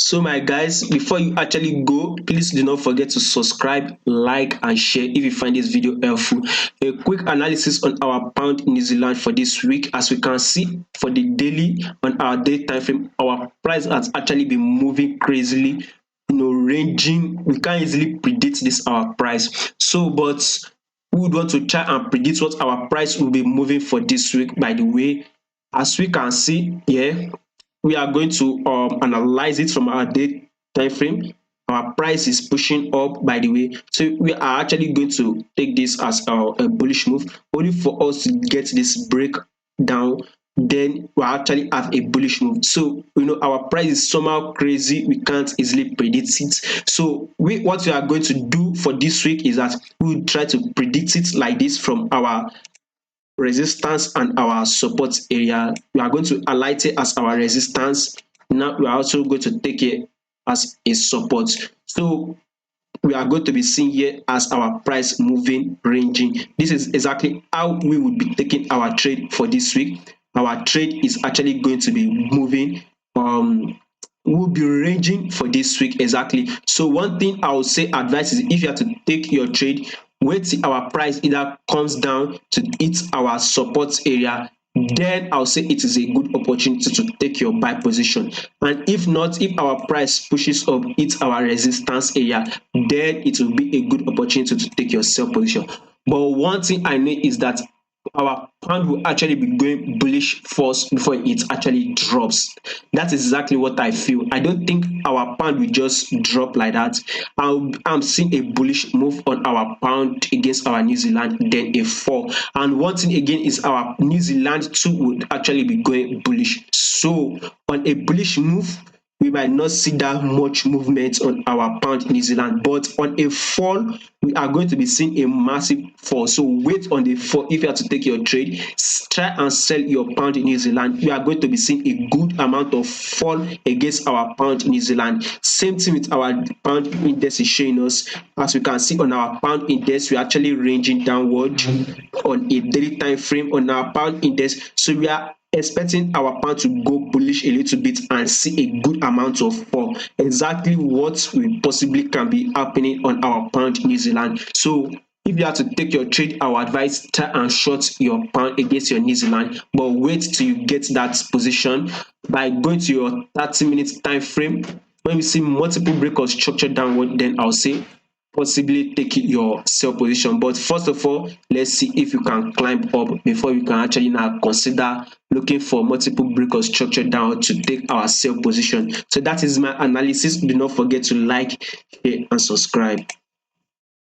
So my guys, before you actually go, please do not forget to subscribe, like and share if you find this video helpful. A quick analysis on our pound New Zealand for this week. As we can see for the daily on our day time frame, our price has actually been moving crazily, ranging. We can't easily predict this our price. So but we would want to try and predict what our price will be moving for this week. By the way, as we can see here, we are going to analyze it from our day time frame. Our price is pushing up, by the way, so we are actually going to take this as a bullish move, only for us to get this break down. Then we actually have a bullish move. So our price is somehow crazy, we can't easily predict it. So what we are going to do for this week is that we will try to predict it like this from our resistance and our support area. We are going to highlight it as our resistance. Now we are also going to take it as a support. So we are going to be seeing here as our price moving, ranging. This is exactly how we would be taking our trade for this week. Our trade is actually going to be moving, will be ranging for this week exactly. So one thing I would say advice is, if you have to take your trade, wait till our price either comes down to hit our support area, then I'll say it is a good opportunity to take your buy position. And if not, if our price pushes up, hits our resistance area, then it will be a good opportunity to take your sell position. But one thing I know is that our pound will actually be going bullish first before it actually drops. That is exactly what I feel. I don't think our pound will just drop like that. I'm seeing a bullish move on our pound against our New Zealand, then a fall. And one thing again is our New Zealand too would actually be going bullish. So on a bullish move, we might not see that much movement on our pound New Zealand, but on a fall, we are going to be seeing a massive fall. So wait on the fall. If you have to take your trade, try and sell your pound New Zealand. We are going to be seeing a good amount of fall against our pound New Zealand. Same thing with our pound index is showing us. As we can see on our pound index, we're actually ranging downward on a daily time frame on our pound index. So we are expecting our pound to go bullish a little bit and see a good amount of fall. Exactly what we possibly can be happening on our pound New Zealand. So if you have to take your trade, our advice, try and short your pound against your New Zealand, but wait till you get that position by going to your 30-minute time frame. When we see multiple breakouts structured downward, then I'll say possibly take your sell position. But first of all, let's see if you can climb up before you can actually now consider looking for multiple break or structure down to take our sell position. So that is my analysis. Do not forget to like, share and subscribe.